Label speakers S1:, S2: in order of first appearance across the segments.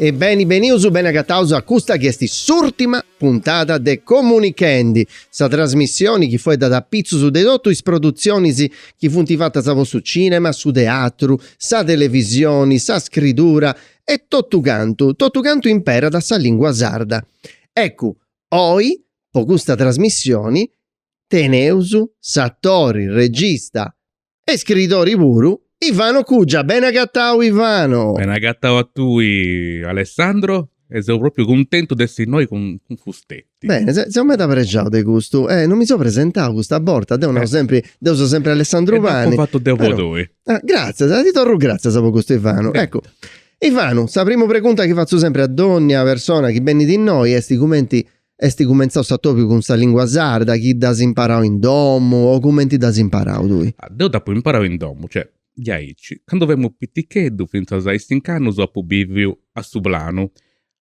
S1: E benius bene agattauso a custa che è s'ultima puntata de Comunichendi, sa trasmissione che fu data a pizzo su de tutto is produzioni che funti fatta su cinema, su teatro, sa televisioni, sa scrittura e tutto canto impera da sa lingua sarda. Ecco, oggi, po questa trasmissione, teneusu, s'attori, regista e scrittori puru, Ivano Cugia. Ben agattau Ivano.
S2: Ben agattau a tui Alessandro e sono proprio contento di essere noi con Fustetti.
S1: Bene, siamo da pregiato di gusto. Non mi sono presentato questa volta, devo sempre Alessandro Vani.
S2: Ho fatto devo due.
S1: Grazie, ti torno grazie a questo Ivano. Ecco, Ivano, sa prima pregunta che faccio sempre a ogni persona che benni di noi è sti comenzato a topio con sta lingua sarda, chi da si imparò in domo o come ti da si imparò tu?
S2: Devo dopo imparare in domo, cioè gli aici. Quando avevamo pitticcheddu, finito a 6 anni, dopo vivi a Sublano,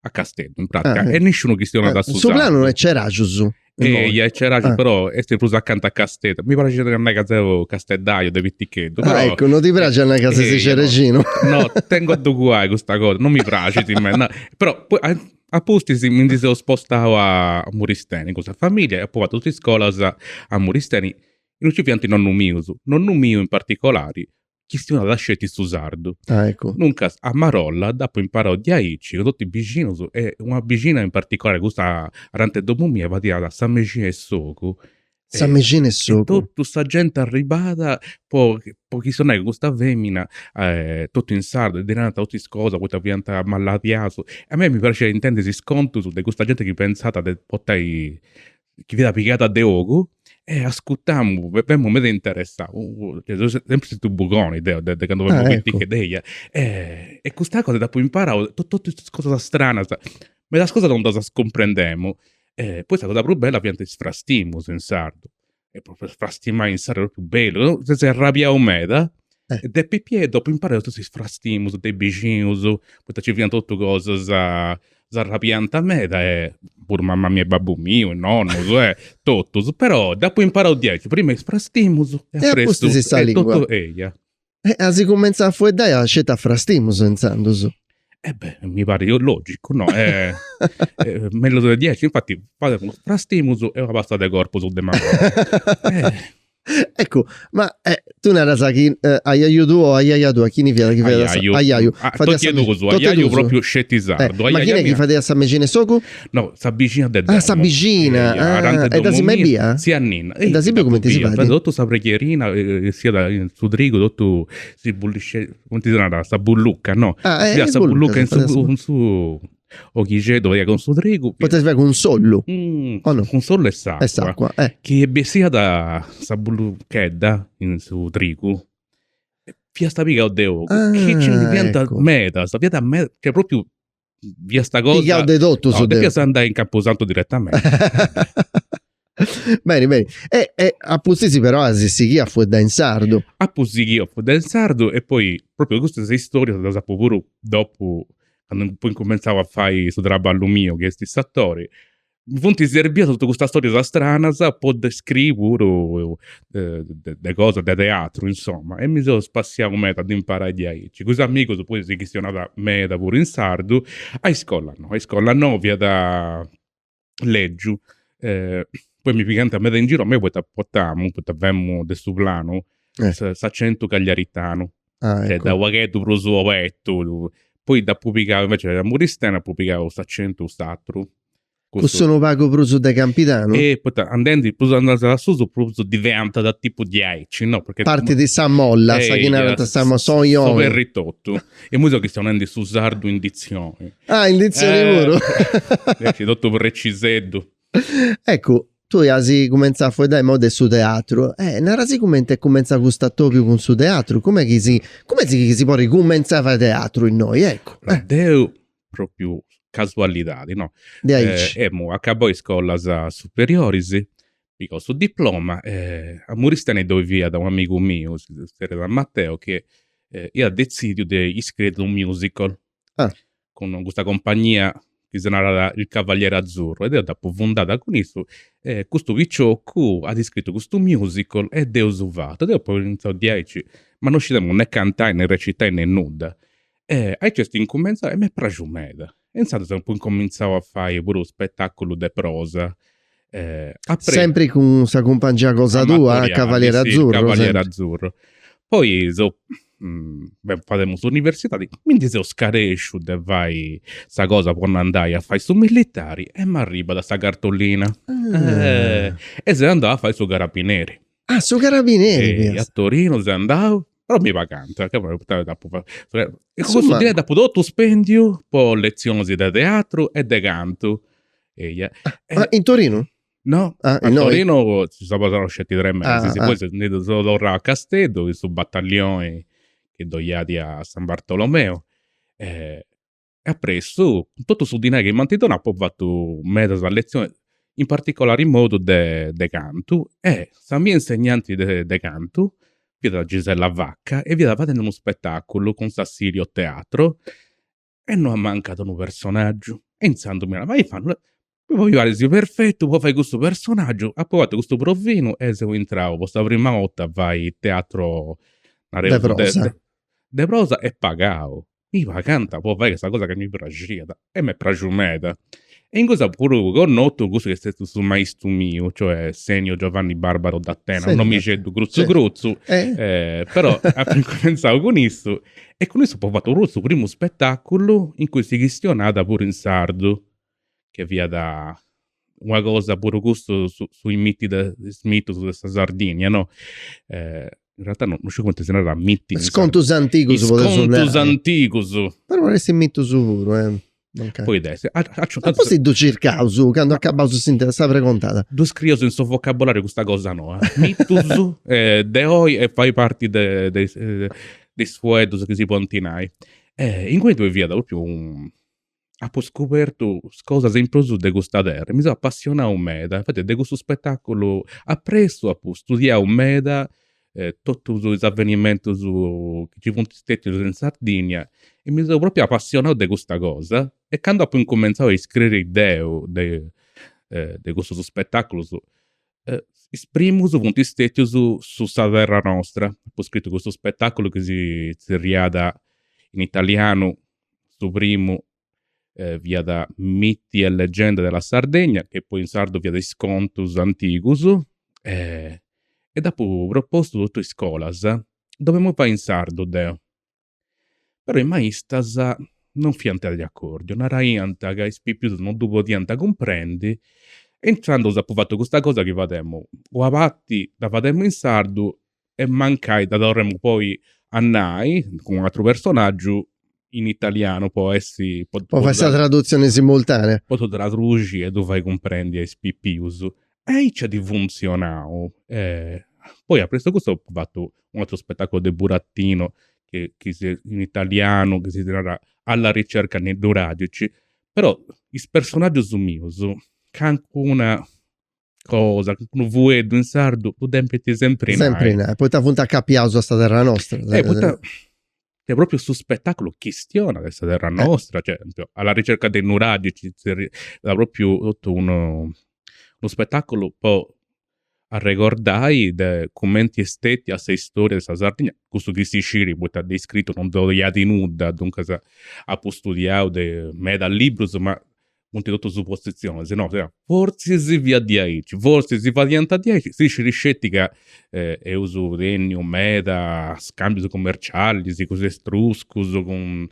S2: a Castello, in pratica. E nessuno che stia da
S1: Sublano non c'era Gesù.
S2: C'era però è sempre accanto a Castello. Mi piace che non è che avevo Castellaio di pitticcheddu.
S1: Ecco, non ti piace una casa di Ceregino?
S2: No, tengo a doguai questa cosa, non mi piace. No. Però poi a posti mi dicevo spostato a Muristeni, con questa famiglia, e ho provato tutte le scuole a Muristeni. Non ci pianti nonno mio in particolare, che stiano da scetti su sardo.
S1: Ecco.
S2: Nunca a Marolla, dopo imparò di Aici, con tutti i vicini, e una vicina in particolare, questa arante dopo mia, va da San Megina e Soco.
S1: San Megina e Soco.
S2: Tutta questa gente arrivata, poi chi sono questa femmina, tutto in sardo, ed era tutte cose, questa pianta malatiaso. A me mi piace intendere sconto su questa gente che pensata di poter, che viene piegata a Deogo. E ascoltiamo, abbiamo me interessato, sempre tu bugoni, quando avevo
S1: ecco.
S2: che deia. E questa cosa dopo imparare, tutte queste cose strane, ma la cosa non la comprendiamo. Poi questa cosa più bella, piante sfrastimus in sardo. E proprio sfrastimare in sardo è più bello, no? Se arrabbiamo meda. E dopo imparare tutti questi sfrastimus, dei bicinus, poi ci viene tutte cose arrabbianti a meda, e pure mamma mia e babbo mio, il nonno, tutto. Però dopo imparare 10, prima sfrastimus
S1: e appresso si sta lingua.
S2: Tutto eia.
S1: Si comincia a fuedare la scelta frastimus pensando su.
S2: Mi pare logico, no? Meglio delle 10, infatti fate uno frastimus e una pasta di corpo sul demagogo.
S1: Ecco, ma tu ne rasa che aiaiu tu o aiaia tu, a chi ne viene? Aiaiu.
S2: Aiaiu proprio scettizardo.
S1: Ma chi ne che fate a San Megina e Soco?
S2: No, Sabicina del
S1: Domo. Ah, Sabicina. E da Simbia?
S2: Sì, Annina.
S1: E da Simbia come ti si fa?
S2: Dotto sa pregherina, sia da Sudrigo, dotto si bullisce, come ti dice, sta bullucca, no? Sta bullucca in su... O chi c'è dove con Sudrigo
S1: potete fare con un sollo
S2: o no? Un sollo e sacqua, che è sia da sabullucchedda in Sudrigo via sta piga o deo che ci diventa
S1: ecco.
S2: meta sta piata meta che proprio via sta cosa
S1: piga o dedotto su
S2: perché sta andare in Camposanto direttamente.
S1: Bene e a Puzzisi però si chia fu da in sardo
S2: a Puzzisi fu da in sardo e poi proprio questa storia da sapo pure dopo quando poi cominciavo a fare su traballo mio che è sti attori mi serviva tutta questa storia strana può descrivere le cose del teatro insomma e mi sono spaziato meta ad imparare di aici questo amico poi si questionava meta pure in sardo a scuola no via da Leggiu poi mi picante a meta in giro a me poi portiamo del Sublano s'accento cagliaritano
S1: ecco.
S2: Da Waghetto pro suo petto. Poi da pubblicare invece la Muristena pubblicavo s'accento statro.
S1: Questo non pago proso da Campitano?
S2: E poi andando da su proprio diventa da tipo 10, no? Perché
S1: parte di San Molla, sa che ne stiamo soio.
S2: So per ritotto. E musica che stiamo andando su sardo indizione.
S1: Indizione puro.
S2: C'è tutto preciseddo.
S1: Ecco. Tu hai cominciato a fare mode su teatro, narrasi come comincia a gustare più con su teatro, come si può ricominciare a fare teatro in noi, ecco.
S2: Deo proprio casualità, no? Acabò in scuola superiori, dico su diploma, a Muristene dove via da un amico mio, da Matteo, che io ho deciso di iscrivermi a un musical con questa compagnia che si chiama Il Cavaliere Azzurro ed è dopo fondata con questo Vicciocco ha iscritto questo musical ed è usato dopo iniziato 10 ma non uscitiamo né cantare né recitare né nulla Hai chiesto incominciare e mi è piaciuto meda. E intanto se poi incominciavo a fare pure un spettacolo de prosa.
S1: Sempre con sa compagnia cosa tua, Cavaliere
S2: sì, il
S1: Azzurro.
S2: Cavaliere
S1: sempre.
S2: Azzurro. Poi faremo l'università, quindi se scaresciu de vai sa cosa può andare a fare su militari e mi arriva da sta cartolina.
S1: Ah.
S2: E se andavo a fare su carabinieri.
S1: Ah, su Carabinieri.
S2: E
S1: Piers.
S2: a Torino se andavo, però mi vacanza, che poi dopo e questo
S1: Insomma-
S2: dire dopo tutto spendio, poi lezioni di teatro e de canto.
S1: Ah, in Torino?
S2: No,
S1: Ah,
S2: a
S1: noi?
S2: Torino ci sono stati 3 mesi,
S1: Ah,
S2: sì,
S1: ah.
S2: poi sono andato solo a Castedo, su battaglione che doiati a San Bartolomeo. E appresso, tutto su di noi che mi hanno poi fatto mezza a lezione, in particolare in modo de canto, e sa mia insegnanti de canto, via da Gisella Vacca, e via da facendo uno spettacolo con Sassirio Teatro, e non ha mancato un personaggio. E iniziando mi vai fanno, poi guarda, sei perfetto, poi fai questo personaggio, ha provato questo provino e se entravo, questa prima volta vai teatro
S1: De prosa.
S2: de prosa e pagavo. Mi va canta, poi fai questa cosa che mi piaceva e mi è piaciuta. E in cosa pure ho notato questo che è stato su maestro mio, cioè Senio Giovanni Barbaro d'Attena,
S1: Senio
S2: non mi
S1: d'Attena.
S2: cedo gruzzu
S1: Certo.
S2: gruzzu,
S1: Eh?
S2: però appena cominciavo con questo, e con questo ho fatto il suo primo spettacolo in cui si questionava pure in sardo, che via da una cosa pure questo sui miti de Smith su questa Sardegna, no? In realtà non so come si narra miti in
S1: Scontus
S2: sardo.
S1: anticus
S2: I
S1: potete
S2: scontus
S1: suonare.
S2: anticus.
S1: Però vorresti metto su pure, ok.
S2: Poi adesso,
S1: Ma poi si do circa su, quando accabau su sinta, sta precontata.
S2: due scrivo in suo vocabolario questa cosa no. Mitus, deoi e fai parte dei suedos che si pontinai. In cui due via da proprio ha poi scoperto cosa sempre su de questa terra. Mi sono appassionato meda. Infatti, de questo spettacolo appresso, ho studiato meda tutti gli avvenimenti che ci sono stati in Sardegna e mi sono proprio appassionato di questa cosa. E quando poi cominciavo a scrivere idee di questo spettacolo, esprimo su punti stati su sta terra nostra. Ho scritto questo spettacolo che si riada in italiano, su primo via da miti e leggende della Sardegna, che poi in sardo via dei scontus antigus, e dopo proposto tutto in scolas, dovevamo fare in sardo, deo. Però i maistas non fiante di accordo, non raianta che più non dopo dianta comprendi, e entrando ho fatto questa cosa che vademo, o avanti da vademo in sardo, e mancai da dovremmo poi a Nai, con un altro personaggio, in italiano può essere
S1: Poi fai questa traduzione simultanea.
S2: poi tu traduci e tu fai comprendi ai spippius e c'è di funzionare poi a questo ho fatto un altro spettacolo di Burattino che in italiano che si narra alla ricerca nei doradici però i personaggi sono miei che anche una cosa un vuedo in sardo tu dempeti sempre in
S1: Sempre in poi ti appunta a capiaso a sta terra nostra.
S2: poi è proprio su spettacolo questiona questa terra nostra, cioè alla ricerca dei nuradici, era proprio tutto uno spettacolo un po' a ricordare dei commenti esteti a sei storie della Sardegna, questo che si sciri, poi ha descritto non do di nuda, dunque ha studiato me dal libro, ma punti tutto supposizione, se no, forse si via 10, forse si fa diventa 10, si scriscetti che è uso regno, meda, scambi commerciali, si cose estruscus con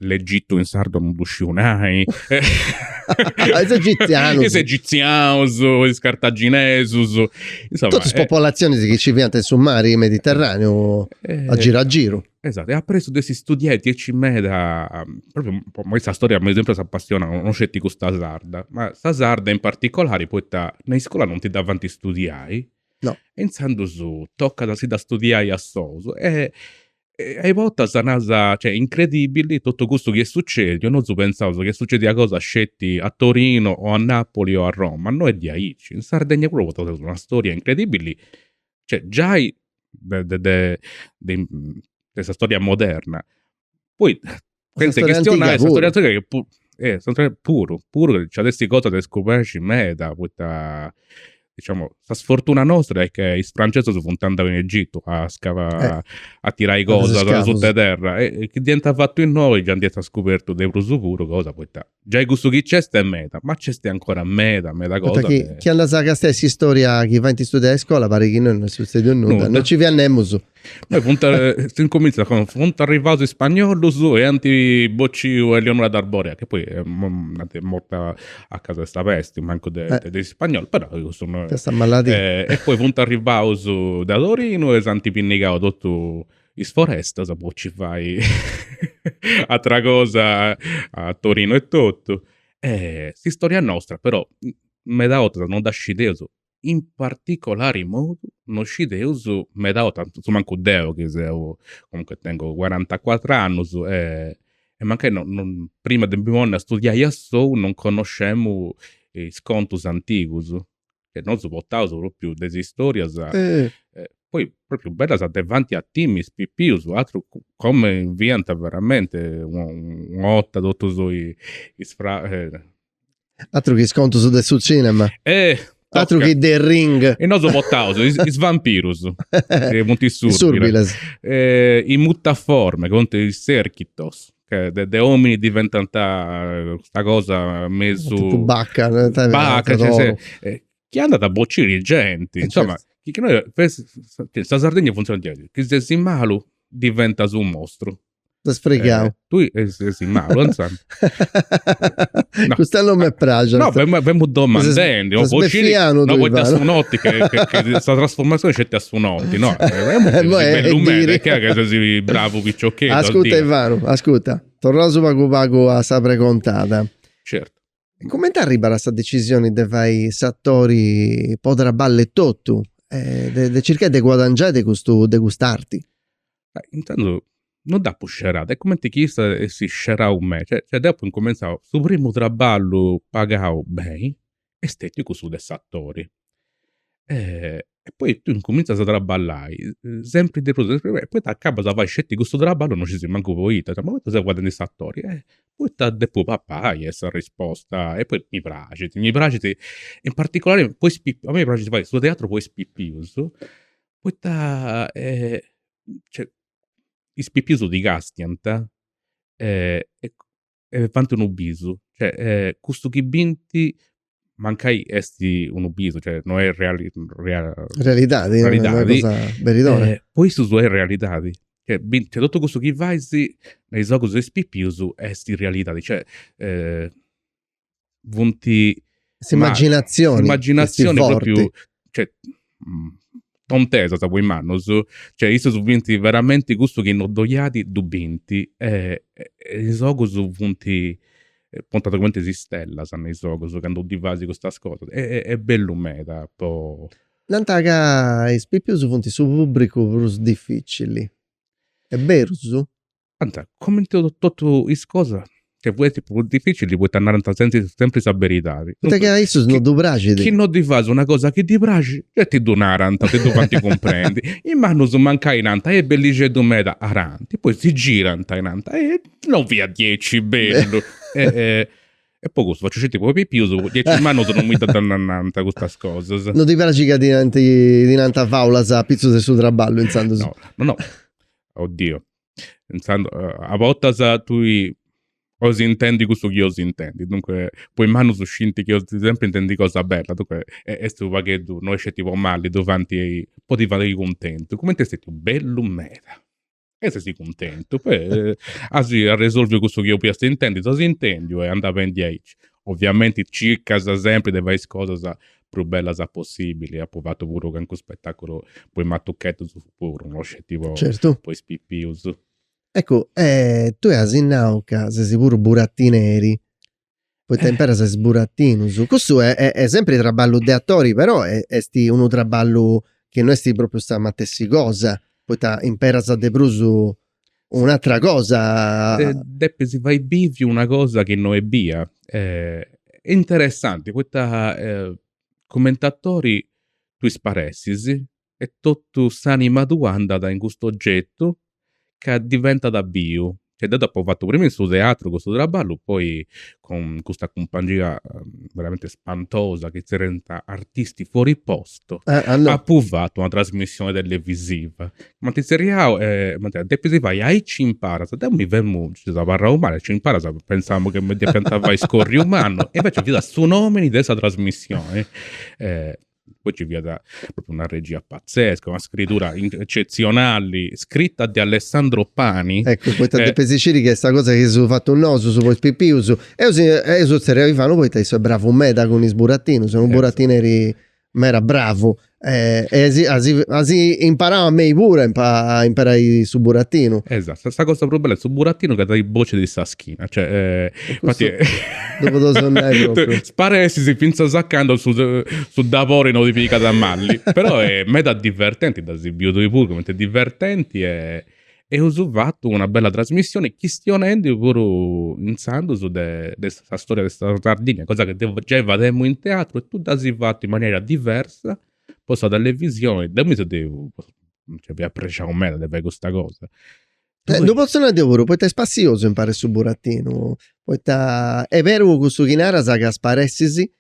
S2: l'Egitto in sardo non buscionai
S1: Is egizianus.
S2: Is egizianus, is cartaginesus, insomma,
S1: Tutte le popolazioni che ci vivono sul mare Mediterraneo a giro.
S2: Esatto, e ha preso questi studietti 10 meda, proprio questa storia mi sempre si appassiona, non c'è di questa sarda, ma sta sarda in particolare poi in scuola non ti davanti a studiare,
S1: No.
S2: e iniziando su, tocca da studiare a soso, e a volte sono cioè, incredibili tutto questo che succede, io non so pensavo che succede a cosa scetti a Torino o a Napoli o a Roma, noi è di Aici, in Sardegna proprio una storia incredibile, cioè già questa storia moderna. Poi pensa questiona questa storia antica che puro, c'è queste cose da scoperci meda, diciamo, la sfortuna nostra è che i francesi sono andati in Egitto a scavare, a tirare cose sotto terra, e che diventa fatto in noi, già diventa scoperto dei prosupuro, cosa poi già il gusto che c'è sta è meta, ma c'è sta ancora meta cosa.
S1: Perché chi anda a questa storia, chi va in studiare a scuola, pare che non succede nulla, non ci viannemmo su.
S2: Noi si incomincia con Fonte arrivato in spagnolo su e Antiboccio e Leonora d'Arborea, che poi è morta a casa di sta peste, manco di spagnolo, però sono, e poi Fonte arrivato su da Torino e Santi Pinnigao tutto in foresta, poi ci fai altra cosa a Torino e tutto. Si storia nostra, però me da altra non da scideso. In particolare modo non scideus me da tanto su manco deo che se comunque tengo 44 anni e manca non prima del mio a studiare a so non conoscemo i scontus antigus che non sopportavo proprio delle storie poi proprio bella davanti a team spippius altro come inventa veramente un'otta dotto sui
S1: altro che sconto sul cinema altro che The Ring
S2: e non sopportavo i vampirus i surbiles i muttaforme contro i serchitos che de uomini diventano questa cosa mezzo
S1: bacca
S2: chi è andato a boccire gente insomma che noi questa Sardegna funziona così che se malo diventa su un mostro
S1: sfreghiamo
S2: tu sei malo insomma
S1: no. Questo non mi piace
S2: no abbiamo domandando
S1: no
S2: poi da suonotti che questa trasformazione c'è a suonotti no che sei bravo picciochetto
S1: ascolta Ivano ascolta torna su pago a sapere contata
S2: certo
S1: come ti arriva questa decisione di fare sattori potrà balle tutto de cercare di guadagnare questo degustarti
S2: intanto non da puscerata, è come ti chiesto e si scerà un me, cioè dopo incominciavo, su primo traballo pagavo bene, estetico su dei attori, e poi tu incominci a traballare, sempre di più, e poi ti accaba a fare scetti questo traballo, non ci si manco voi, ma come sei guardando questi attori, poi ti dopo papà, questa risposta, e poi mi piace, in particolare, poi a me piace fare sul teatro, poi spippiuso, poi cioè, ispippiuso di Gastianta e fanno un ubiso cioè questo che binti mancai esti un ubiso cioè non è
S1: realtà
S2: poi su è realtà cioè tutto questo che vai nei giochi ispippiuso esti realtà cioè vunti immaginazione proprio cioè tontesa da quei manos, cioè io sono vinti veramente gusto che non doiati dubinti e i giochi sono vinti pontatamente si stella sanno i giochi quando divasi questa cosa è bello meta po
S1: l'antaga i spippiu su punti su pubblico difficili è vero su
S2: anta come tutto is cosa che vuoi tipo difficili puoi tornare sempre a verità
S1: perché adesso non ti piace
S2: chi non ti fa una cosa che ti piace e ti do una ranta te quanti comprendi in mano su manca in anta è bellissimo di meta aranti poi si gira in anta e non via 10 bello e poi questo faccio tipo più 10 mano non mi dà nanta questa cosa
S1: non ti piace che di nanta faula sa pizzo sul traballo insando
S2: no oddio insando a volte tu o si intendi questo che io si intendi dunque poi mano su scinti che io sempre intendi cosa bella dunque è sto che tu non esce tipo male davanti poi ti fai contento come te sei tu bello meta e se sei contento poi a risolvere questo che io piace intendi se si intendi e andava in 10 ovviamente circa sempre deve essere cosa più bella possibile ha provato pure anche un spettacolo poi mattocchetto su pure uno scettivo
S1: certo
S2: poi spippius.
S1: Ecco, tu hai innauca, sei sicuro burattineri, poi te impara sei sburattino su. Questo è sempre traballo di attori, però è uno traballo che non è proprio sta mattessi cosa, poi te impara a de brusu un'altra cosa.
S2: Deppe si fai bivi una cosa che non è via. È interessante, questa commentatori tu sparessi e tutto s'anima tua andata in questo oggetto che diventa da bio, Cioè, dopo ho fatto prima in su teatro con sto traballo, poi con questa compagnia veramente spantosa che si renta artisti fuori posto,
S1: No.
S2: ha provato una trasmissione televisiva. Ma ti seriamo, ma te vai a ci impara, da mi vermo, ci sa parla umano, ci impara, pensavo che mi piantava i scorri umano, e invece vi da su nomi di questa trasmissione. Poi ci via proprio una regia pazzesca, una scrittura eccezionale, scritta di Alessandro Pani.
S1: Ecco, poi ti pesiciri che sta cosa che si è fatto un noso su poi spipiuso e su serio fanno poi te sei bravo un meta con i sburattino, sono un burattineri ma era bravo asi imparava a me pure imparai su burattino.
S2: Esatto, questa cosa proprio bella su burattino che dai voce di Saschina, cioè infatti
S1: dopo lo sonnai proprio
S2: sparesi si pinza saccando su davore notifica da malli, però è meta divertente da sibbiuto di pure, è divertenti e ho fatto una bella trasmissione questionando pure insando su questa storia di questa Sardegna, cosa che già vedemmo in teatro e tu da si fatto in maniera diversa, poi la televisione, da me se devo, cioè vi apprezziamo meno di questa cosa.
S1: Non posso andare pure, poi è spazioso imparare su burattino, poi è vero che su Chinara sa che sparessisi,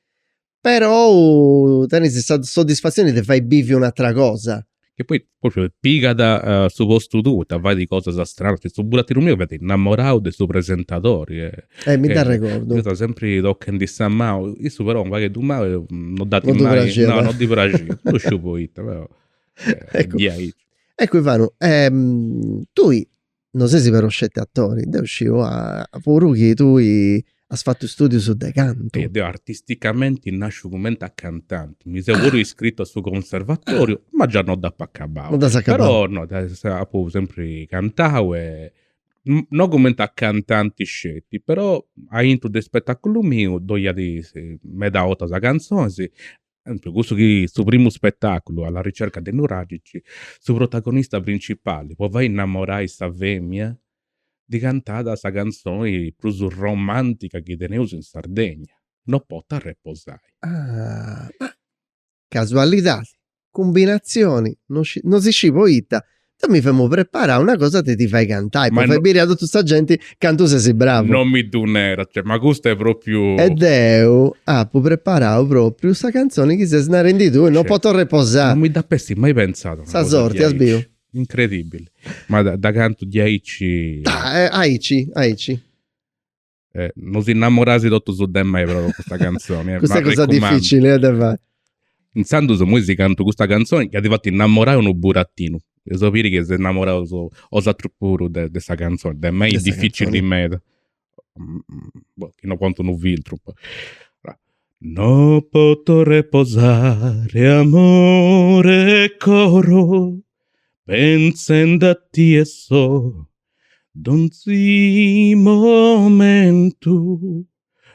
S1: però tenis soddisfazione ti fai bivi un'altra cosa.
S2: Che poi proprio piga da su posto tu, vai di cose strane, cioè su burattino mio avete innamorato dei suoi presentatori.
S1: Mi dà ricordo.
S2: Io sempre tocco in Samao, io però non va che tu mai non dati
S1: non
S2: mai, no, non di Brasile, non sciupo it, però
S1: ecco Ivano, tu non sei se per scelte attori, devi uscire a Puruchi, tu hai fatto studi su de canto.
S2: Io artisticamente nasco come a cantante, mi sono pure iscritto sul conservatorio, ma già non da paccabao. Però no, sempre cantavo e non come a cantanti scelti, però a intro del spettacolo mio, doia di me da otto canzoni, per questo che sul primo spettacolo alla ricerca dei nuragici, su protagonista principale, poi vai innamorare sta femmina di cantare questa canzone più romantica che tenevo in Sardegna. Non potrà riposare.
S1: Ma casualità, combinazioni, non si scivolita. Tu mi fai preparare una cosa che ti fai cantare, poi fai birra a tutta questa gente, canto se sei bravo.
S2: Non mi dunera, cioè, ma questo è proprio...
S1: Ed io puoi preparare proprio questa canzone che si snarendi tu e non posso riposare.
S2: Non mi dà pesti, mai pensato.
S1: Sa sorti, asbio.
S2: Incredibile. Ma da canto di Aici...
S1: Aici.
S2: Non si innamorasi tutto su di me però questa canzone.
S1: Questa è cosa difficile da fare.
S2: In Santos si canto questa canzone che ti fatto innamorare uno burattino. E sapere che si è innamorato o pure di questa canzone. Da me è difficile di me. Che non quanto non filtro. No posso riposare amore coro pensando a te e so donzi momento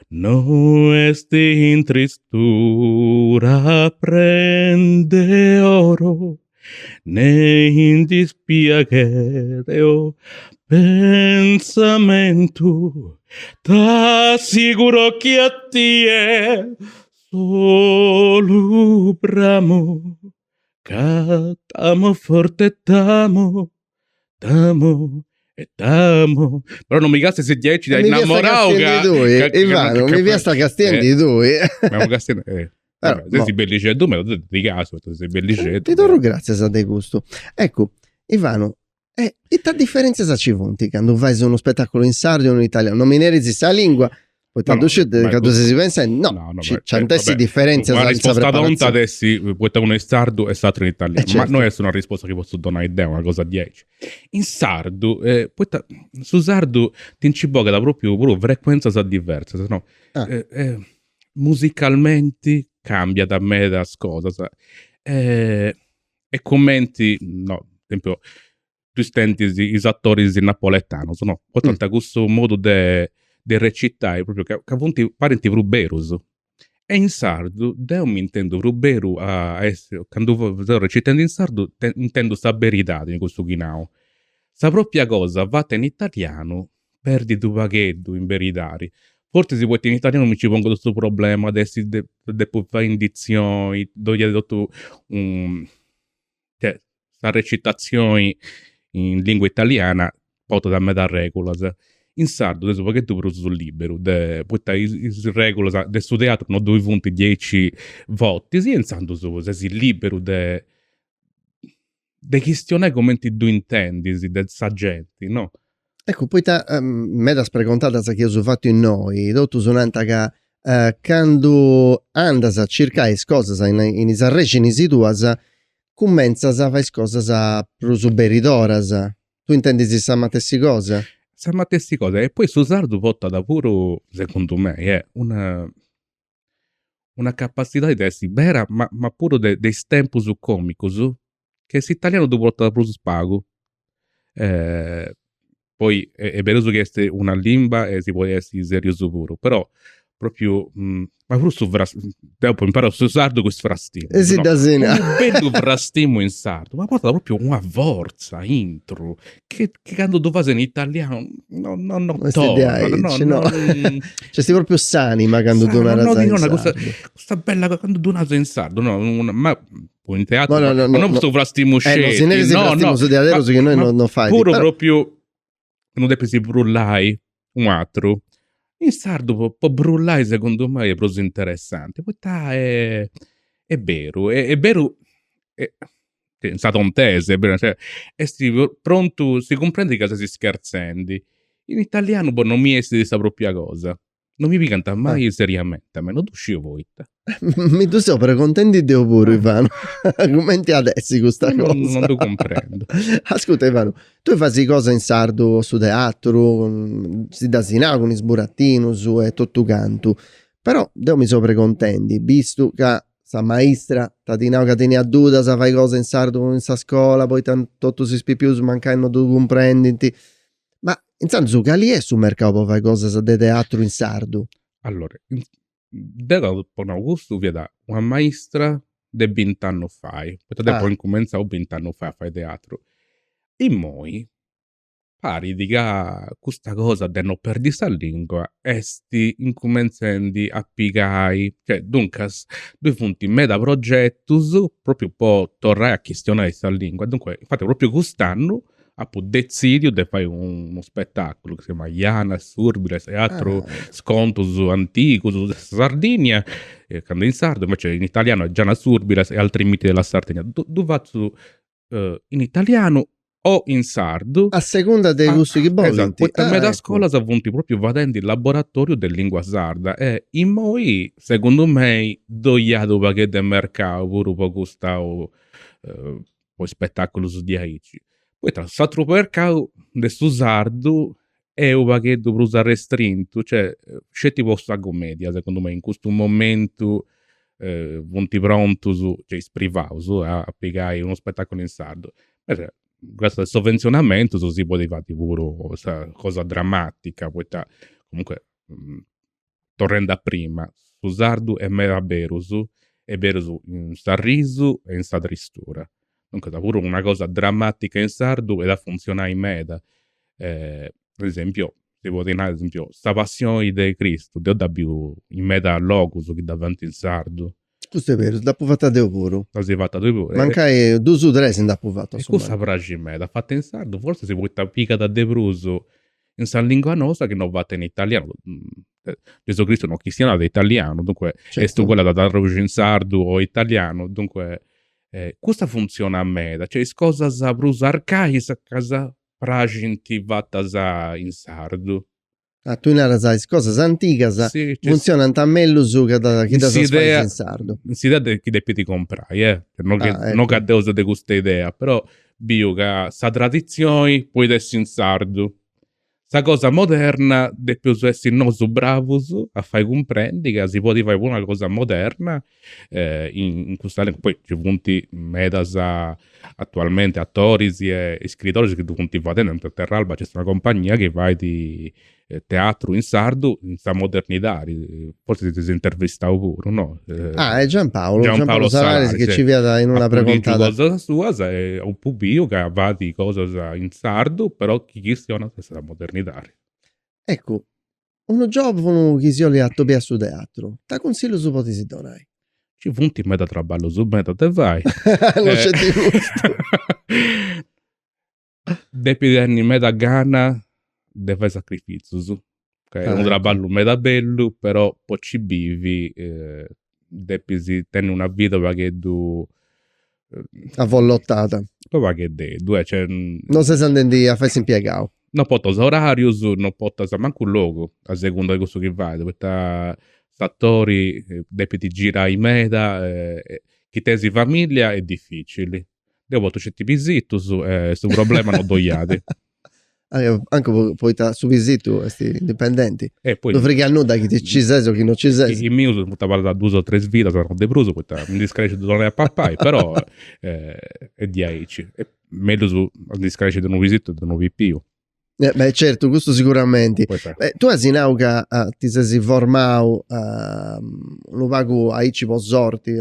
S2: no este in tristura prende oro ne in dispiacere pensamento t'assicuro che a te solo bramo che t'amo forte t'amo e t'amo però non mi cazzo se 10 da innamorao
S1: Ivano mi via sta castiendo di due
S2: ma castiendo se sei bellicetto me lo di caso se sei bellicetto
S1: ti do grazie a te gusto ecco Ivano e ta differenza sa ci vonti quando fai uno spettacolo in sardo o in italiano non mi nerezi sta lingua poi tanto quando si pensa c'è tante differenze
S2: la risposta tonta adesso può essere uno in sardo e l'altro in italiano ma non è una risposta che posso dare idea una cosa 10 in sardo su sardo ti inciboga da proprio frequenza diversa no? Musicalmente cambia da me da cosa e commenti no ad esempio tu stenti i attori di napoletano sono tanto questo modo di recitare proprio che appunto parenti ruberus e in sardo io mi intendo ruberu a essere quando sto recitando in sardo intendo sta verità in questo chinao sta propria cosa vate in italiano perdi tu vaghetto in veritari forse si può in italiano mi ci pongo questo problema adesso devo fare indizioni do gli detto sta recitazione in lingua italiana foto da me da regulas. In sardo, adesso perché tu preso sul libero, poi i regulas del suo teatro non due punti 10 voti, sì, in sardo se libero de questione come ti tu intendi, del saggenti, no?
S1: Ecco, poi meda sprecontata sa che ho fatto in noi, dotto sonanta che quando andas a cercare cose in isa regioni situas, comienzas a fare cose più suberidoras. Tu intendi sa matessi cosa?
S2: Siamo a queste cose. E poi su sardo porta da puro, secondo me, è una capacità di essere vera, ma pure dei tempus comicus, che s'italiano tu porta da puro spago. Poi è vero che è una lingua e si può essere serio pure, però proprio ma pure su dopo imparo su sardo questo frastino,
S1: Sì,
S2: no?
S1: da sena.
S2: Un bello frastimo in sardo, ma porta proprio una forza intro che quando tu fai in italiano non
S1: Queste idee,
S2: torna,
S1: no. Cioè, sei proprio sani, ma quando tu
S2: no,
S1: naras in
S2: una cosa,
S1: sardo.
S2: questa bella quando tu naso in sardo, no, ma poi in teatro,
S1: No,
S2: ma non
S1: no.
S2: sto frastimo
S1: No, se ne resi frastimo su di
S2: ma-
S1: che noi
S2: ma
S1: non fai.
S2: pure
S1: Però,
S2: proprio non deve si brullai un altro. In sardo può brullare secondo me è proprio interessante. Poi è vero, è vero, è stata un tese, cioè, e pronto, si comprende che si scherzando. In italiano non mi esce questa propria cosa. Non mi canta mai seriamente, a me non uscivo voi.
S1: mi tu sopra contenti di pure, Ivano. Commenti adesso questa cosa.
S2: Non lo comprendo.
S1: Ascolta, Ivano, tu fai cose in sardo su teatro, si da sinà con i sburattinus e tutto canto. Però devo mi sopra contenti, visto che sa maestra, tatinao che tieni a duda, sa fai cose in sardo in sa scuola, poi tutto si spipius mancando tu comprendi. Ma in senso che lì è sul mercato per fare cose di teatro in sardo?
S2: Allora, dopo un Augusto vede una maestra di 20 anni fa, poi incominciavo 20 anni fa a fare teatro. E moi, pare di che questa cosa di non perdere questa lingua, esti incominciando a piegare, cioè, dunque, due punti meta progettus, proprio un po' tornare a questionare questa lingua. Dunque, infatti, proprio quest'anno, appunto, decidio di fare uno spettacolo che si chiama Iana, Surbiles, Teatro Scontus Anticus, Sardinia, quando in sardo, invece in italiano è Giana Surbiles e altri miti della Sardegna. Tu faccio in italiano o in sardo.
S1: A seconda dei gusti che vogliono.
S2: Esatto, poi a metà
S1: ecco.
S2: scuola si avvunti proprio vadendo il laboratorio di lingua sarda e in moi, secondo me, doiato perché del mercato, pure per questo poi spettacolo su di aici. Poi tra l'altro mercato del sardo è un paghetto per usare restrinto, cioè c'è tipo questa commedia, secondo me, in questo momento punti pronto su, cioè isprivato a piegare uno spettacolo in sardo. Questo è sovvenzionamento si può fare pure questa cosa drammatica, poi comunque tornando a prima, su sardo è mera berusu, e berusu in sta riso e in sta tristura. Dunque da pure una cosa drammatica in sardo e da funzionare in meda. Per esempio, si può dire, ad esempio, sta passione di Cristo, Dio da più in meda locus che davanti in sardo.
S1: Questo è vero, dopo fatta devo pure.
S2: La si è fatta due pure.
S1: Mancai 2 su 3 se dopo fatto.
S2: E cosa fragi me? Da fatta in sardo, forse si può tappica da debruso in san lingua nostra che non va in italiano. Gesù Cristo non cristiano da italiano, dunque
S1: Certo.
S2: è quella da traducere in sardo o italiano, dunque questa funziona a me, cioè cosa sa brusa arcaica casa fragenti vatta in sardo.
S1: Ah, tu non sai cose antiche,
S2: Sì,
S1: funzionano a meglio su che da si fa in sardo.
S2: Si da chi devi comprare, non che
S1: ecco.
S2: non che deus de questa idea, però bio che sa tradizione poi essere in sardo. Sa cosa moderna depius essere nosu bravus a fare comprendi che si può fare una cosa moderna in questa lingua. Poi ci punti medas attualmente attori e scrittori che tu punti vadendo per Terralba c'è una compagnia che va di teatro in sardo in sta modernità, forse ti sei intervistato pure, no?
S1: È Giampaolo Salaris che ci vede in una precontata.
S2: Cosa sua è un pubblico che va di cose in sardo, però chi questiona questa modernità.
S1: Ecco, uno giovane che si ha a su teatro, ti consiglio su potesi donare.
S2: Ci punti in meta traballo su meta te vai.
S1: Non c'è di gusto.
S2: Depi meda gana de fare sacrificios. Ok, un
S1: ecco.
S2: trabalho meda bellu, però poi ci vivi, depisi tenere una vita vagheddu
S1: Avvollottata.
S2: vagheddu, cioè,
S1: Non si sente a farsi impiegare.
S2: non portas orarius, non portas manco un logo, a seconda di questo che vai, perché sattori depiti girai meda, chi tesi famiglia è difficile. Io voto certi visitus, su problema non doiadi.
S1: Anche poi su visito questi indipendenti.
S2: E poi
S1: Non frega nulla chi ci sei o chi non ci sei.
S2: i miei sono da 2 o 3 svita, sono debruso, perché mi discresce di non è a pappai, però è 10. E meglio su discresce di un visito e di un più.
S1: Beh, certo, questo sicuramente. Tu hai sinauca ti sei formato un vago aici posorti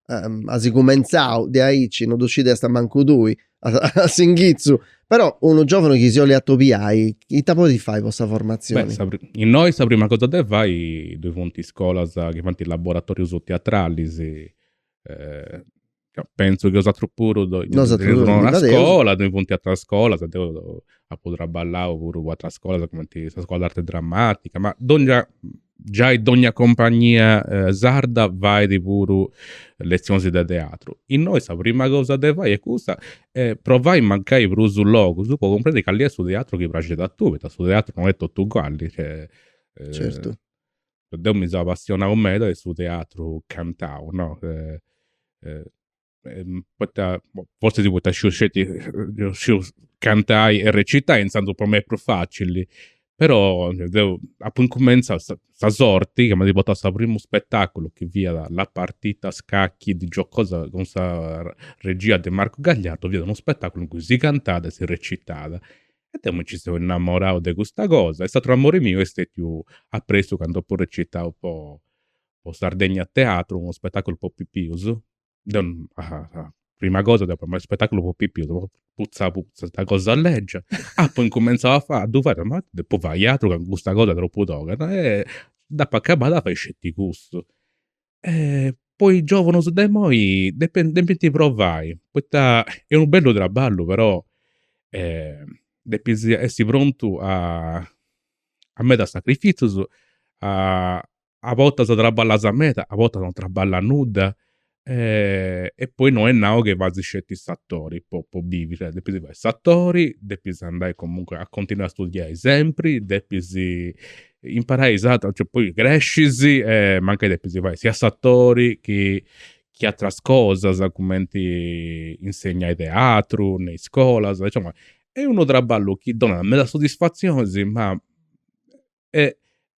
S1: hai cominciato di aici non decide sta manco due a Singhizzu, però uno giovane che si vuole attopiai chi ti può fare questa formazione?
S2: In noi la prima cosa che fai due punti scuola che fanno il laboratorio su teatrali penso che ho usato pure una scuola dove punti a scuola a poter ballare pure a scuola come la scuola d'arte drammatica, ma già in ogni compagnia sarda vai di pure lezioni di teatro. In noi la prima cosa che fai è questa, provai a mancare per sul logo, tu puoi comprendere che lì è su teatro che piace da tu, perché su teatro non è tutto uguale, cioè,
S1: certo.
S2: Io mi sono appassionato meglio e su teatro cantavo, no? Forse si può cantare e recitare in senso per me è più facile, però appunto comincia sta sorti che mi ha portato al primo spettacolo che via la partita a scacchi di giocosa con questa regia di Marco Gagliardo, via uno spettacolo in cui si cantava e si recitava. E io mi ci sono innamorato di questa cosa, è stato un amore mio e è più appreso quando ho recitato un po' Sardegna a teatro, uno spettacolo un po' più piuso. Prima cosa, dopo il spettacolo un po' più piuso, puzza, sta cosa a legge. Poi incominciava a fare, ma poi vai altro con questa cosa troppo toga. E da acabata fai scetti gusto. Poi giovano su dei moi, dipende provai. È un bello traballo, però devi essere pronto a me da sacrificio, a volte si traballa a meta, a volte non traballa nuda, e poi non è nao che va a scegliere i sattori, può vivere, devi fare sattori, devi andare comunque a continuare a studiare sempre, devi imparare esatto, cioè poi cresci, ma anche devi fare sia sattori che altre cose, come ti insegna teatro, nei scuola, insomma, è uno traballo che dona me la soddisfazione, ma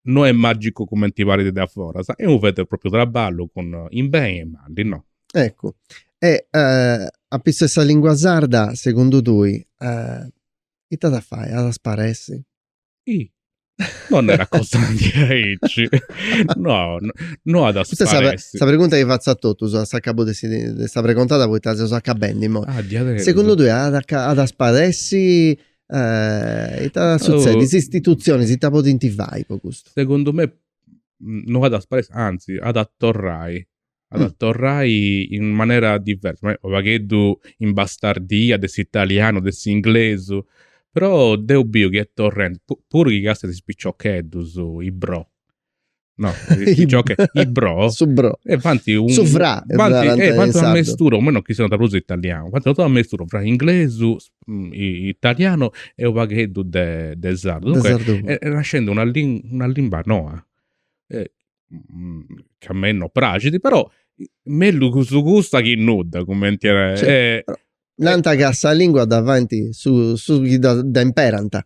S2: non è magico come ti pare da fuori, è un vero e proprio traballo con in bene e male, no?
S1: Ecco, e a questa lingua sarda, secondo tu, che da fai? Ad spararsi?
S2: Non era cosa di aici. No ad aspararsi.
S1: Questa pregunta che faccio a tutti, a capo di questa precontata, poi te la so benissimo. Secondo tu, ad aspararsi, e succede, le istituzioni si potenti vai per questo?
S2: Secondo me, non ad aspararsi, anzi, ad attorrai. Ad attorrai in maniera diversa. Magari in bastardia, dell'italiano, dell'inglese. Però devo bio che è torrente, pure che gasta di spiccioccheddu su i bro. No, i bro.
S1: Su bro.
S2: E fanti un
S1: fra.
S2: Fanti una mistura, o meno che siano da ruso italiano. Fanti una mistura fra inglese, italiano e un vaghetto de sardo. Dunque, nascendo una lingua noa. Che a me non piace, però meglio su gusta che nuda, come dire.
S1: Nanta cassa lingua davanti su da imperanta.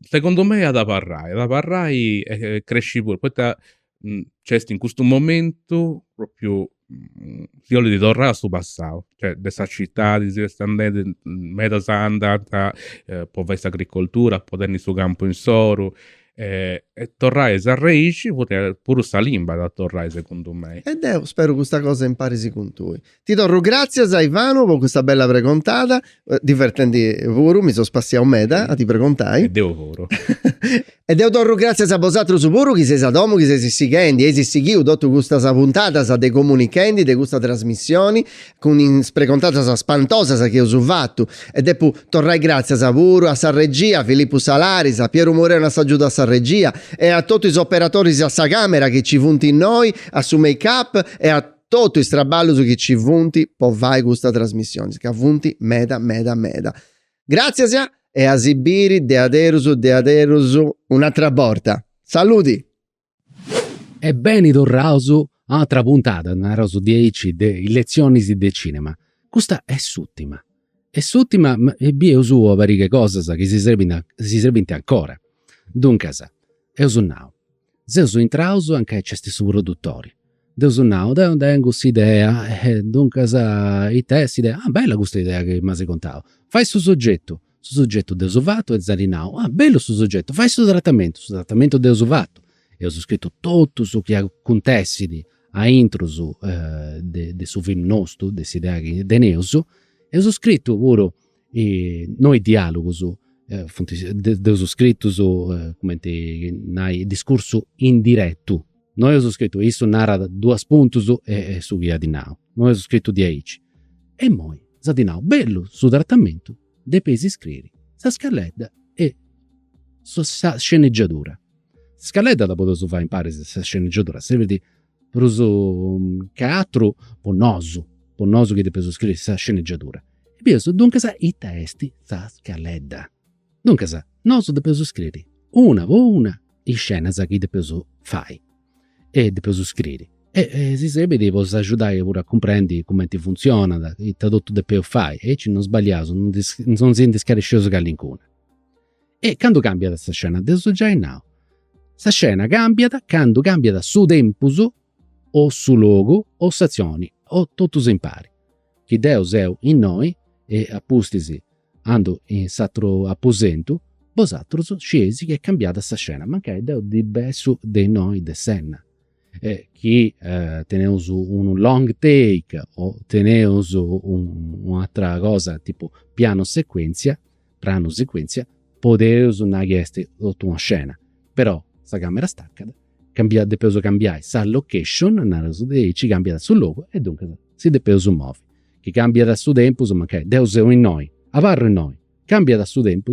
S2: Secondo me è da parlare e cresci pure. Poi c'è in questo momento proprio io di tornare su passato, cioè dessa città di meta andata può essere agricoltura, può tenere su campo in soro, e torrai a reici, pure sa limba da torrai secondo me.
S1: Ed io spero che questa cosa impari con tu. Ti do grazie a Ivano per questa bella precontata, divertenti pure, mi sono spassiato meda a ti precontai.
S2: E devo pure.
S1: Ed io do grazie a vosotros su pure, chi sei sa domo, chi sei seguendo, e si seguiu dopo questa puntata sa de comunichendi, de questa trasmissioni, con in precontata sa spantosa che ho fatto, e poi torrai grazie a pure, a sa regia, a Filippo Salaris, a Piero Moreno sta giù da sa regia, e a tutti gli operatori a sa camera che ci funti in noi, a su make up, e a tutto il straballo che ci funti, poi vai questa trasmissione, che funti meda. Grazie sia, e a Sibiri de aderusu un'altra volta. Saluti!
S3: E bene tornausu a un'altra puntata, su 10 lezioni di cinema. Questa è l'ultima. È l'ultima, ma è bio suo varie cose che si servono ancora. Dunque, io sono now. Se sono intrauso anche c'è stesso produttori. Io sono now, tengo questa idea, dunque i test, idea, bella questa idea che mi hai contato. Fai su soggetto desuvato e zarinao. Bello su soggetto, fai su trattamento desuvato. E ho scritto tutto su che contesti a intro su de su film nostro, de idea de neuso, e ho scritto pure noi dialogo su ho scritto su come nai discorso indiretto. Noi ho scritto isso narra due spunti su e su via di now. Noi ho scritto 10. E moi zadinao bello su trattamento de pesi scriri, sa scaletta e sa sceneggiatura. Scaletta da poter fare in pare sa sceneggiatura, serve di proso teatro ponnoso che de peso scriri sa sceneggiatura. E penso, dunque sa i testi sa scaletta. Dunque sa, noso de peso scriri, una i scena sa che de peso fai e de peso scriri. E si serve di poter aiutare pure a comprendere come ti funziona, il tradotto de peo fai, e ci non sbagliato, non si indiscariscioso che all'incuna. E quando cambia questa scena, adesso già è now. Questa scena cambia quando cambia su tempuso, o su logo, o stazioni, o tutto si impari. Chi Deus è in noi, e appustisi, ando in satro apposento, vosatros scesi che è cambiata questa scena, ma che è Deus di besso dei noi de senna. Chi teneus un long take o teneus un'altra cosa tipo prano sequenzia, poteus una chiesti sotto una scena. Però sta camera staccata, de peso cambiare sa location, nella su ci cambia sul logo e dunque si de peso muove. Chi cambia da su tempo, ma che Deus è in noi, avarro in noi, cambia da su tempo,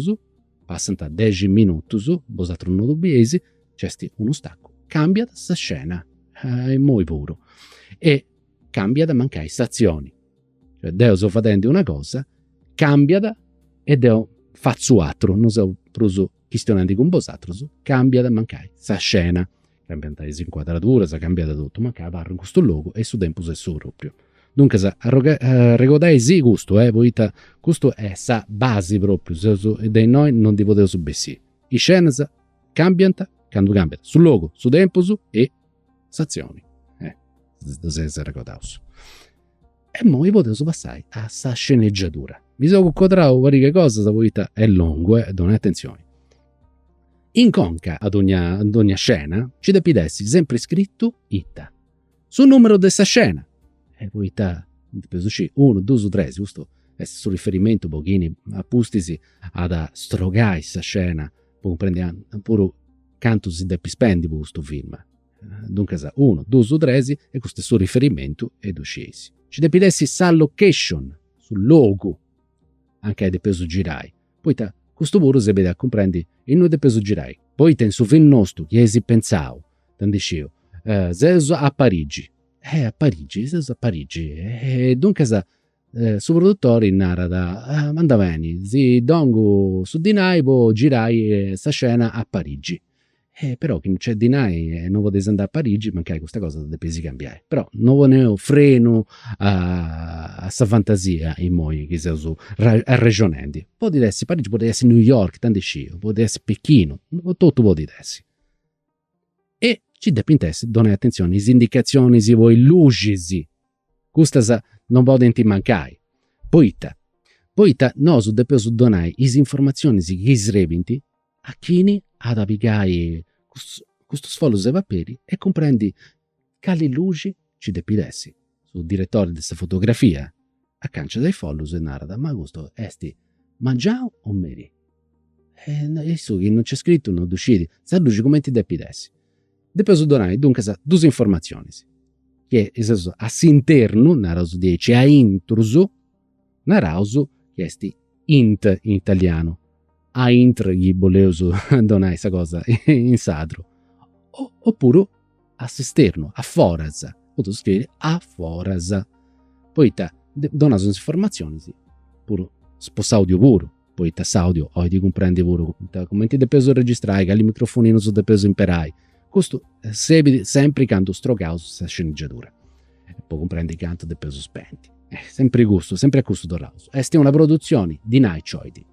S3: passano da 10 minuti, vosatros non dubbiesi, c'è uno stacco, cambia da sta scena. È molto puro e cambia da mancare stazioni, cioè Deo sto facendo una cosa, cambia da e Deo faccio altro, non so preso questionando con vosotros, cambia da mancare sta scena, cambia da inquadratura, sa cambia da tutto, mancare parlo in questo logo e su tempo è su proprio. Dunque sa ricordai sì gusto, voita questo è sa base proprio, dei noi non di poter subessi. I scene cambiano quando cambia sul logo, su tempo e stazioni. Se ricordaus. E poi potevo passare a sta sceneggiatura. Mi sono incontrato varie cose, la vita è lungo, doni attenzione. In conca ad ogni scena ci depidessi sempre scritto itta. Sul numero dessa scena. E poi penso 1, 2, 3, giusto? E su riferimento pochini appustisi ad strogare questa scena, poi prendere pure canto si deppi spendi per questo film. Dunque 1, 2, 3 e questo è suo riferimento ed uscisi. Ci depidessi sa location sul logo anche de peso girai. Poi questo pure si vede a comprendi il noi de peso girai. Poi ten su film nostro che si pensavo, tandicio, seso a Parigi. A Parigi, seso a Parigi. E dunque su produttori narra da manda bene, si dongo su di noi può girai sta scena a Parigi. Però che non c'è di noi non potete andare a Parigi, mancare questa cosa da pesi cambiare. Però non ne freno a sta fantasia in moi che si su ragionando. Potete essere Parigi, potete essere New York, tanti scio, potete essere Pechino, tutto potete essere. E ci depintesse, donate attenzione, le indicazioni, si voi luci, questa non potete mancare. Poi noi dobbiamo donare le informazioni che si reventi a chi ad apigai questo sfollus de paperi e comprendi cali luci ci depidessi. Su direttore di questa fotografia accancia dai follus e narra, ma questo esti mangiao o meri? E su che non c'è scritto, non decidi, sa luci come ti depidessi. Depois donai dunque sa due informazioni, che esatto a s'interno narausu 10 a intrusu narausu che esti int in italiano. A intr gli voleusu donai questa cosa in sadro. Oppure a s'esterno, a foras. Posso scrivere a foras. Poi dona le informazioni, pure spossaudio pure. Poi s'audio, o ti comprendi pure, come ti depeso registrare, che il microfonino su depeso imperai. Questo sempre canto strocaus sa sceneggiatura. E poi comprendi canto depeso spenti. Sempre gusto, sempre a gusto d'oraus. Esti una produzione di Nai Cioidi.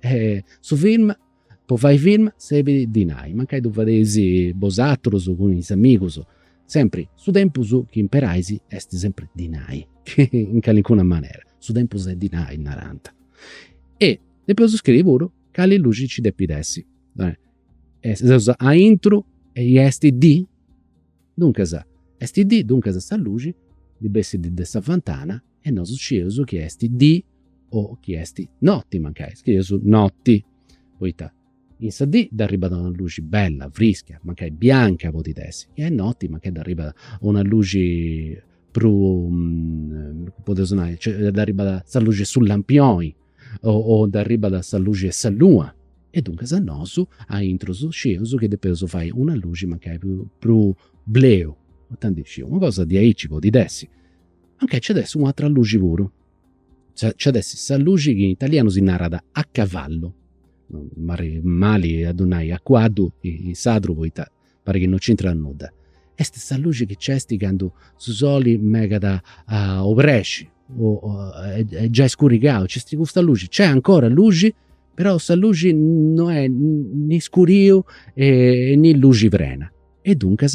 S3: Su film, poi fai film, sebi di Nai. Mancai tu vadesi bosatros con i amigos. Sempre su tempus che imperaisi esti sempre di Nai. In alcuna maniera. Su tempus è di Nai, naranta. E depois scrivi pure cali luci ci depidessi. A intro e esti di dunque sa esti di dunque sa luci di bessi di dessa vantana e non succeso che esti di o che esti notti mancai scrive su notti poi in sa di d'arriba da una luce bella frischia mancai bianca potitessi che è notti ma che d'arriba una luce potete suonare cioè d'arriba da sa luce sul lampioni o d'arriba da sa luce sa lua e dunque sa nosu a introsu sceso che depeso fai una luce ma che è più bleo o tanti una cosa di aici potitessi anche c'è adesso un'altra luce pure c'è adesso sa luce che in italiano si narra da a cavallo mali adunai a quadro e sadro poi pare che non c'entra nulla e stessa luce che c'è sticando su soli mega da obresci è già scurigato c'è questa luce c'è ancora luce però questa luce non è né scurio né luce vrena e dunque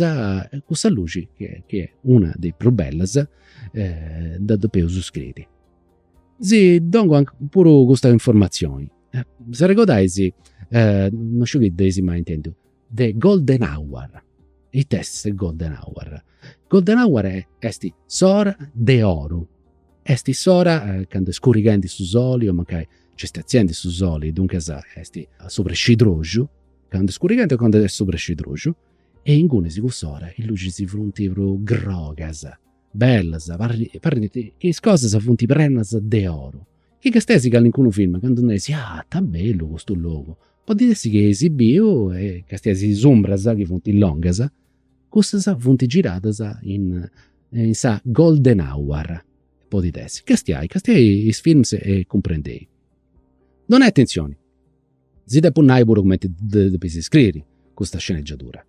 S3: questa luce che è una dei più belle da dopo scritti sì dongo anche pure questa informazione se ricordaisi non so che desi mai intendo the golden hour i test golden hour è esti sora de oro esti sora quando scurigandi su soli o magari c'è aziende su soli dunque esti sopra scidroggio quando scurigandi o quando è sopra scidroggio e in gunesi con sora il luce si fruntivro grogas bellas parli che cose sa funti prennas de oro che stesi che in un film quando ne si ta bello questo logo può dirsi che esibio e che stesi sombras che funti longas queste funti giradas in sa golden hour può dirsi che stiai i film e comprendei non è attenzione si depunnai pure come devi scrivere questa sceneggiatura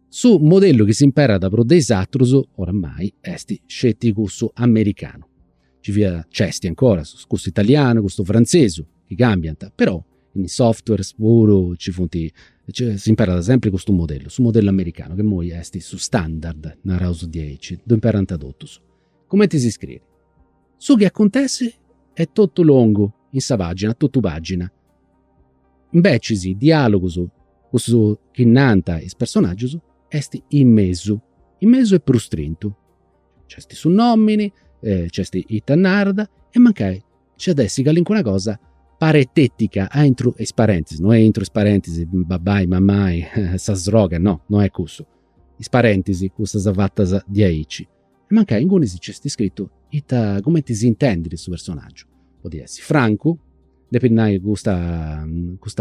S3: su modello che si impara da pro dei satros oramai esti scettico su americano ci via cesti ancora su questo italiano questo francese che cambiano però in software puro ci funti si impara sempre questo modello su modello americano che moi esti su standard na Raus 10 do imparano tradotto su come ti si scrive su che acontece è tutto lungo in sa pagina tutto pagina invece dialogo su questo che nanta il personaggio esti in mezzo è prustrinto c'è sti su nomini c'è sti itanarda e mancai c'è adesso che una cosa paretetica entro es parentesi non è entro es parentesi babai mamai sa sroga no non è questo is parentesi questa savatta di aici e mancai in gunisi c'è scritto come ti si intendi questo personaggio può dirsi Franco depennai questa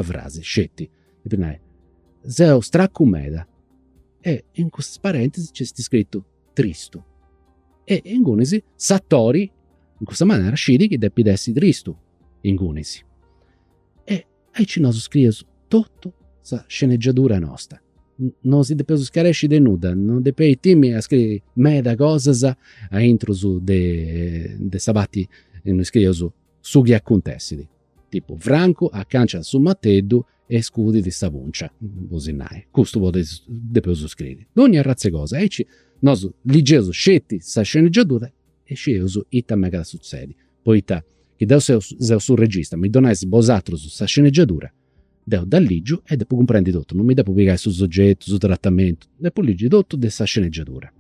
S3: frase scetti depennai zeo stracumeda e in queste parentesi c'è scritto tristo e in gunisi Sattori in questa maniera scidi che depi dessi tristo in gunisi e ai cinoso scrive tutto sa sceneggiatura nostra non si deve scaresci de nuda non deve timmi a scrivere meda cose a intro su de sabati non scrive su che acontessi tipo Franco accancia su Matteddu e scudi di savuncia bosinai questo deve scrivere ogni razza cosa e ci nos ligeso scetti sa sceneggiatura e sceso ita mega succedi poi che da se sul regista mi donassi bosatro su sa sceneggiatura Deo da ligio e dopo comprendi tutto, non mi devo piegare su soggetto, su trattamento, dopo ligio tutto dessa sceneggiatura.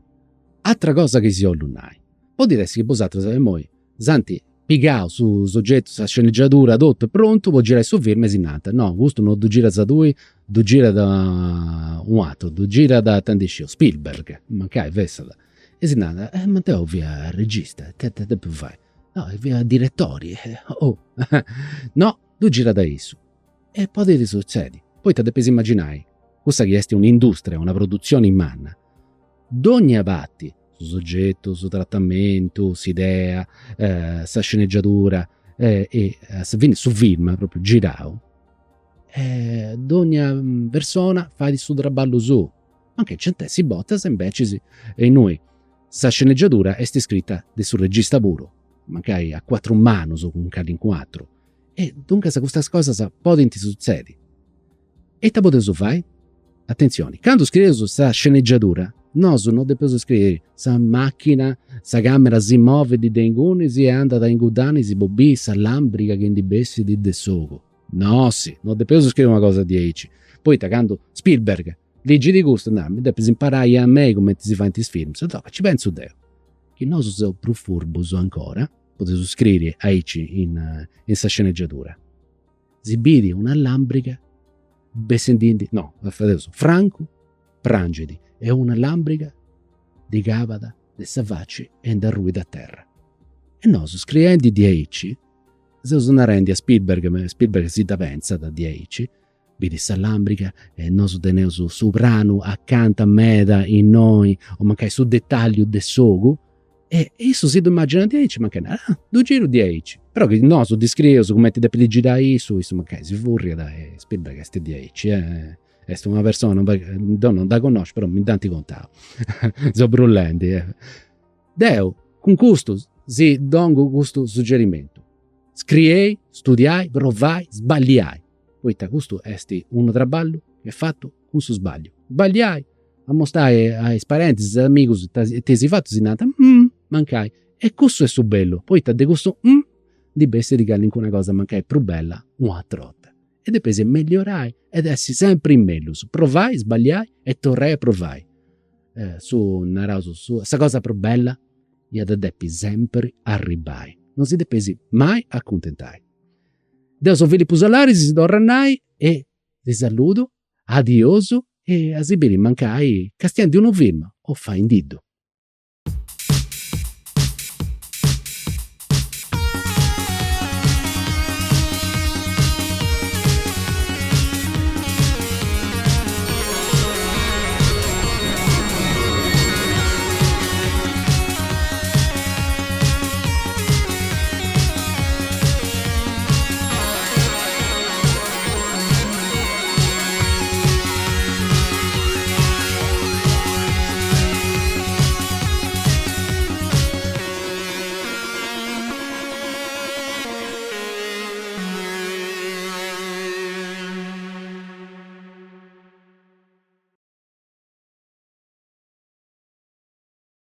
S3: Altra cosa che si allunai, può diresti che posate sapere moi, santi, piegao su soggetto, su sceneggiatura, tutto è pronto, può girare su firme si nata. No, questo non do gira da due, do gira da un altro, do gira da tantissimo, Spielberg, mancai, vessala. E si nata, ma te ho via regista, te fai. No, è via direttori, no, do gira da esso. E poi ti succede. Poi te devi immaginare, questa che è un'industria, una produzione in manna. D'ogni abatti, su soggetto, su trattamento, su idea, su sceneggiatura, su film, proprio girao, d'ogni persona fa di su traballo su. Anche centessi botta se invece e noi, sa sceneggiatura è scritta sul regista puro, magari a 4 mani su un carro in 4. E dunque se questa cosa può ti succede. E te potete fare? Attenzione, quando scrivo su questa sceneggiatura, non devo scrivere sa macchina, sa camera si muove di dengoni, si anda da ingudani, si bobì, sa lambrica che di bessi di desogo. No, sì, non devo scrivere una cosa di eci. Poi quando Spielberg, leggi di gusto, no, mi devo imparare a me come si fa in questi film. Se no, ci penso Deo. Che non so più furbo ancora, potete scrivere a eci in questa sceneggiatura. Si vede una lambrica, besendindi, no, adesso, Franco, Prangedi, è una lambrica di cavada, di savacci e da ruida a terra. E noi, scrivendo di eci, se sono rendi a Spielberg si da pensa da 10, vedi sta lambrica e noi teniamo su soprano accanto a meda in noi, o magari su dettaglio del sogo, e isso si immagina 10, ma che do giro 10. Però che no, su descrivo, su come ti devi girare isso magari si furria da Spielberg è 10, è una persona non da conosco, però mi danti contavo. Sono brullenti. Deo, con questo si dongo questo suggerimento. Scriei, studiai, provai, sbagliai. Poi questo è un traballo che è fatto con suo sbaglio. Sbagliai, a mostrare ai parenti, ai amici, ti si fatto si nata, mancai. E questo è su bello. Poi te questo di bestia di galli in una cosa mancai più bella, un'altra volta. E depesi migliorai ed essi sempre in meglio. Provai, sbagliai e torrai a provai. Su questa cosa più bella, io devi sempre arrivare. Non si depesi mai accontentai. Deo sono Filippo Solari, si tornai e ti saluto, adioso e a sibili mancai castian di uno film o fa in diddo.